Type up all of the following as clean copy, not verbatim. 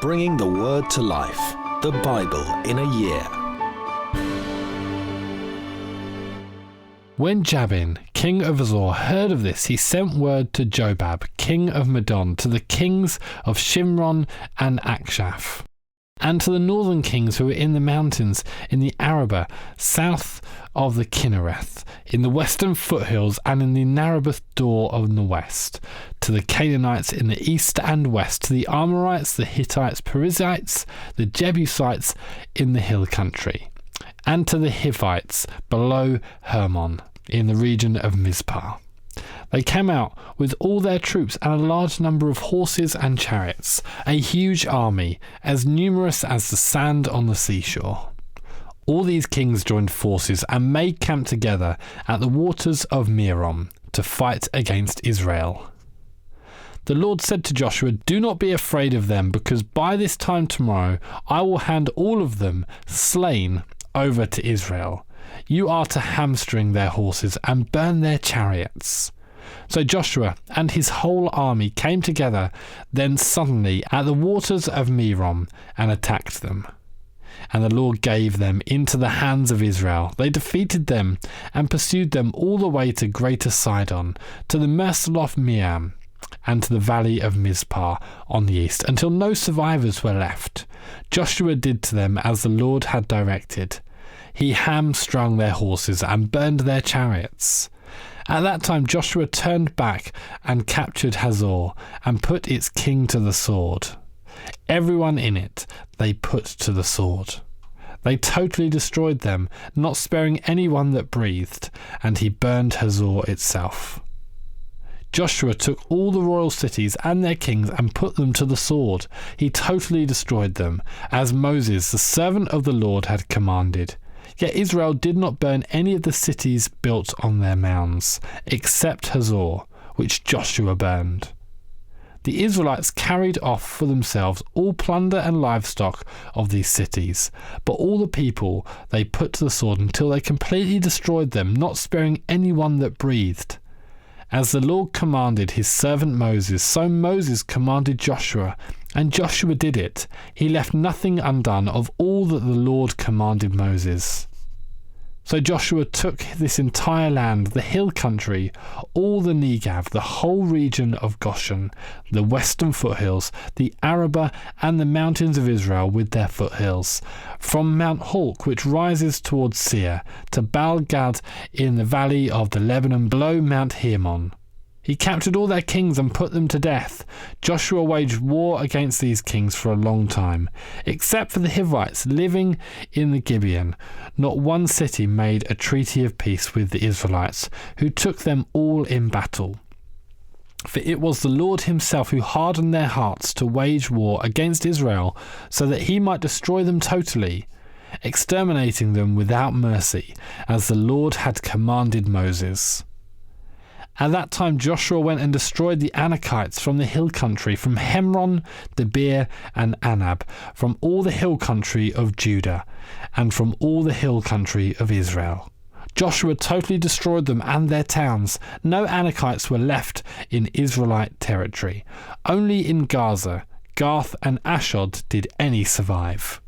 bringing the Word to life, the Bible in a year. When Jabin, king of Hazor, heard of this, he sent word to Jobab, king of Madon, to the kings of Shimron and Akshaph, and to the northern kings who were in the mountains in the Arabah, south of the Kinnereth, in the western foothills, and in the Narabbath door of the west, to the Canaanites in the east and west, to the Amorites, the Hittites, Perizzites, the Jebusites in the hill country, and to the Hivites below Hermon, in the region of Mizpah. They came out with all their troops and a large number of horses and chariots, a huge army, as numerous as the sand on the seashore. All these kings joined forces and made camp together at the waters of Merom to fight against Israel. The Lord said to Joshua, "Do not be afraid of them, because by this time tomorrow I will hand all of them slain over to Israel. You are to hamstring their horses and burn their chariots." So Joshua and his whole army came together then suddenly at the waters of Merom and attacked them. And the Lord gave them into the hands of Israel. They defeated them and pursued them all the way to Greater Sidon, to the Merceloth Meam, and to the valley of Mizpah on the east, until no survivors were left. Joshua did to them as the Lord had directed. He hamstrung their horses and burned their chariots. At that time Joshua turned back and captured Hazor and put its king to the sword. Everyone in it they put to the sword. They totally destroyed them, not sparing anyone that breathed, and he burned Hazor itself. Joshua took all the royal cities and their kings and put them to the sword. He totally destroyed them, as Moses, the servant of the Lord, had commanded. Yet Israel did not burn any of the cities built on their mounds, except Hazor, which Joshua burned. The Israelites carried off for themselves all plunder and livestock of these cities, but all the people they put to the sword until they completely destroyed them, not sparing anyone that breathed. As the Lord commanded his servant Moses, so Moses commanded Joshua, and Joshua did it. He left nothing undone of all that the Lord commanded Moses. So Joshua took this entire land, the hill country, all the Negev, the whole region of Goshen, the western foothills, the Arabah, and the mountains of Israel with their foothills, from Mount Hawk, which rises towards Seir, to Baal-Gad in the valley of the Lebanon below Mount Hermon. He captured all their kings and put them to death. Joshua waged war against these kings for a long time. Except for the Hivites living in the Gibeon, not one city made a treaty of peace with the Israelites, who took them all in battle. For it was the Lord himself who hardened their hearts to wage war against Israel, so that he might destroy them totally, exterminating them without mercy, as the Lord had commanded Moses. At that time Joshua went and destroyed the Anakites from the hill country, from Hemron, Debir, and Anab, from all the hill country of Judah, and from all the hill country of Israel. Joshua totally destroyed them and their towns. No Anakites were left in Israelite territory. Only in Gaza, Gath, and Ashdod did any survive.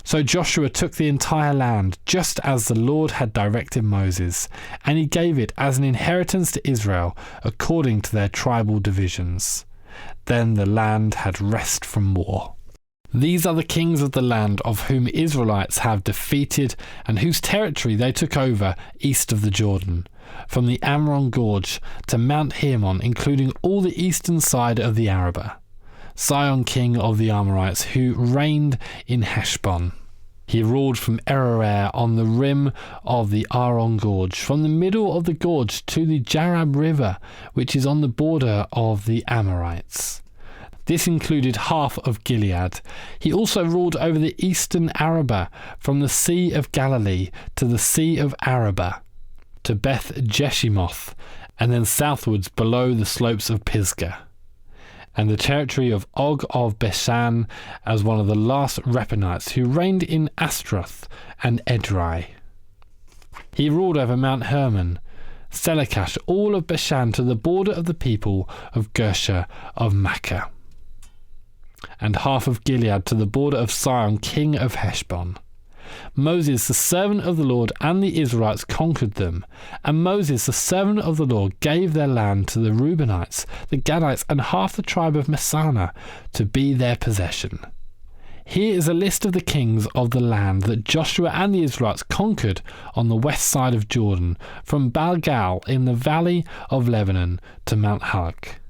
So Joshua took the entire land, just as the Lord had directed Moses, and he gave it as an inheritance to Israel, according to their tribal divisions. Then the land had rest from war. These are the kings of the land of whom Israelites have defeated, and whose territory they took over east of the Jordan, from the Amron Gorge to Mount Hermon, including all the eastern side of the Arabah. Sihon, king of the Amorites, who reigned in Heshbon. He ruled from Aroer on the rim of the Aron Gorge, from the middle of the gorge to the Jarab River, which is on the border of the Amorites. This included half of Gilead. He also ruled over the eastern Arabah, from the Sea of Galilee to the Sea of Arabah, to Beth Jeshimoth, and then southwards below the slopes of Pisgah, and the territory of Og of Bashan, as one of the last Rephanites who reigned in Ashtaroth and Edrei. He ruled over Mount Hermon, Selakash, all of Bashan, to the border of the people of Gersha of Makkah. and half of Gilead to the border of Sihon, king of Heshbon. Moses, the servant of the Lord, and the Israelites conquered them. And Moses, the servant of the Lord, gave their land to the Reubenites, the Gadites, and half the tribe of Manasseh to be their possession. Here is a list of the kings of the land that Joshua and the Israelites conquered on the west side of Jordan, from Baal-gal in the valley of Lebanon to Mount Halak,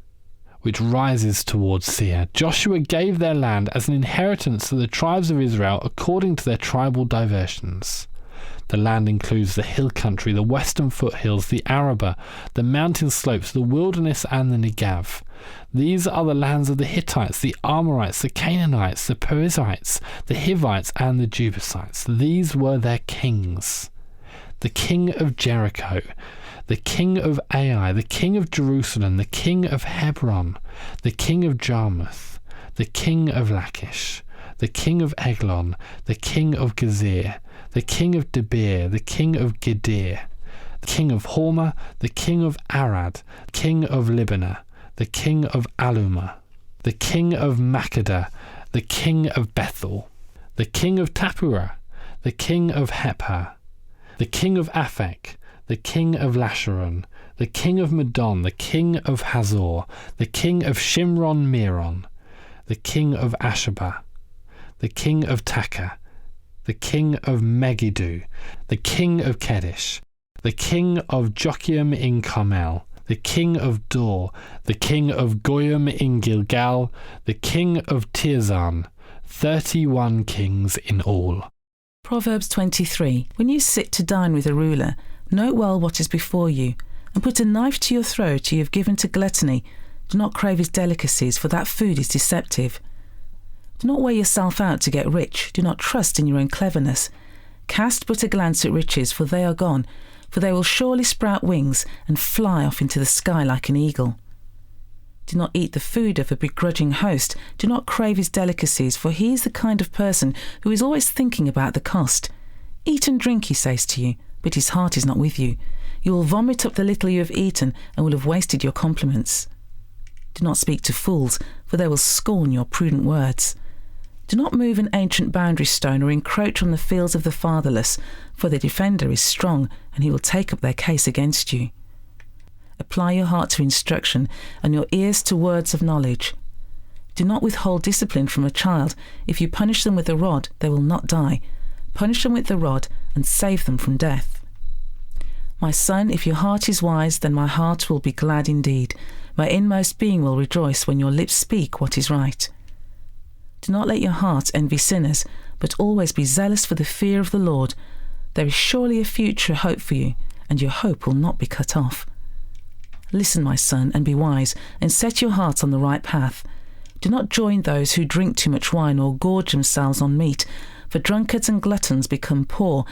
which rises towards Seir. Joshua gave their land as an inheritance to the tribes of Israel according to their tribal diversions. The land includes the hill country, the western foothills, the Arabah, the mountain slopes, the wilderness, and the Negev. These are the lands of the Hittites, the Amorites, the Canaanites, the Perizzites, the Hivites, and the Jebusites. These were their kings. The king of Jericho, the king of Ai, the king of Jerusalem, the king of Hebron, the king of Jarmuth, the king of Lachish, the king of Eglon, the king of Gezer, the king of Debir, the king of Gedir, the king of Hormah, the king of Arad, the king of Libnah, the king of Alumah, the king of Makkedah, the king of Bethel, the king of Tappuah, the king of Hephah, the king of Aphek, the king of Lasharon, the king of Madon, the king of Hazor, the king of Shimron-Meron, the king of Ashbah, the king of Taka, the king of Megiddo, the king of Kedesh, the king of Jochiam in Carmel, the king of Dor, the king of Goyim in Gilgal, the king of Tirzan, 31 kings in all. Proverbs 23. When you sit to dine with a ruler, note well what is before you, and put a knife to your throat you have given to gluttony. Do not crave his delicacies, for that food is deceptive. Do not wear yourself out to get rich. Do not trust in your own cleverness. Cast but a glance at riches, for they are gone, for they will surely sprout wings and fly off into the sky like an eagle. Do not eat the food of a begrudging host. Do not crave his delicacies, for he is the kind of person who is always thinking about the cost. Eat and drink, he says to you, but his heart is not with you. You will vomit up the little you have eaten and will have wasted your compliments. Do not speak to fools, for they will scorn your prudent words. Do not move an ancient boundary stone or encroach on the fields of the fatherless, for the defender is strong, and he will take up their case against you. Apply your heart to instruction, and your ears to words of knowledge. Do not withhold discipline from a child. If you punish them with a rod, they will not die. Punish them with the rod, and save them from death. My son, if your heart is wise, then my heart will be glad indeed. My inmost being will rejoice when your lips speak what is right. Do not let your heart envy sinners, but always be zealous for the fear of the Lord. There is surely a future hope for you, and your hope will not be cut off. Listen, my son, and be wise, and set your heart on the right path. Do not join those who drink too much wine or gorge themselves on meat, for drunkards and gluttons become poor,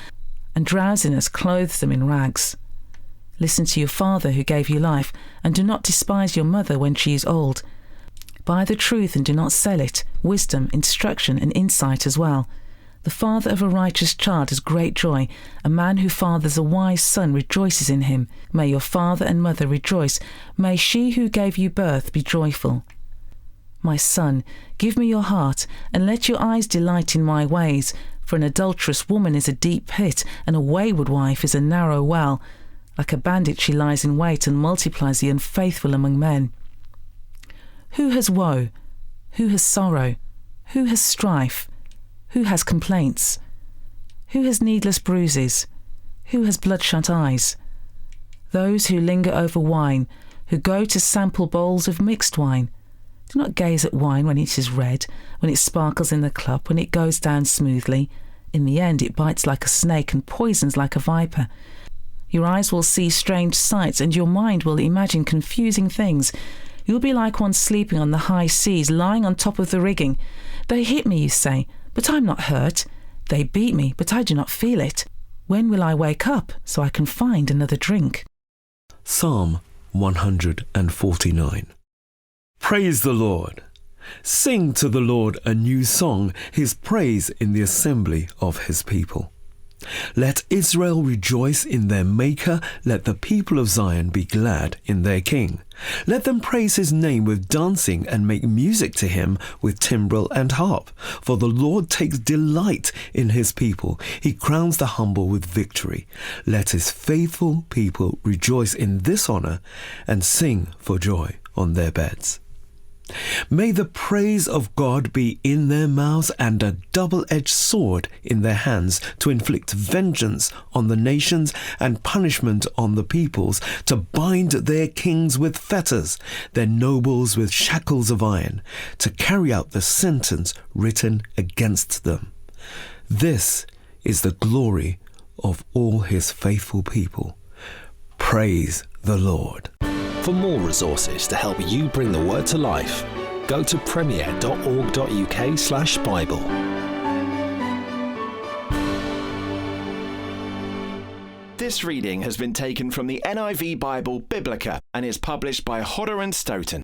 and drowsiness clothes them in rags. Listen to your father who gave you life, and do not despise your mother when she is old. Buy the truth and do not sell it, wisdom, instruction, and insight as well. The father of a righteous child has great joy. A man who fathers a wise son rejoices in him. May your father and mother rejoice. May she who gave you birth be joyful. My son, give me your heart, and let your eyes delight in my ways. For an adulterous woman is a deep pit, and a wayward wife is a narrow well. Like a bandit she lies in wait and multiplies the unfaithful among men. Who has woe? Who has sorrow? Who has strife? Who has complaints? Who has needless bruises? Who has bloodshot eyes? Those who linger over wine, who go to sample bowls of mixed wine. Do not gaze at wine when it is red, when it sparkles in the cup, when it goes down smoothly. In the end it bites like a snake and poisons like a viper. Your eyes will see strange sights, and your mind will imagine confusing things. You'll be like one sleeping on the high seas, lying on top of the rigging. They hit me, you say, but I'm not hurt. They beat me, but I do not feel it. When will I wake up so I can find another drink? Psalm 149. Praise the Lord. Sing to the Lord a new song, his praise in the assembly of his people. Let Israel rejoice in their Maker. Let the people of Zion be glad in their King. Let them praise his name with dancing and make music to him with timbrel and harp. For the Lord takes delight in his people. He crowns the humble with victory. Let his faithful people rejoice in this honor and sing for joy on their beds. May the praise of God be in their mouths and a double-edged sword in their hands to inflict vengeance on the nations and punishment on the peoples, to bind their kings with fetters, their nobles with shackles of iron, to carry out the sentence written against them. This is the glory of all his faithful people. Praise the Lord. For more resources to help you bring the word to life, go to premier.org.uk/Bible. This reading has been taken from the NIV Bible Biblica and is published by Hodder and Stoughton.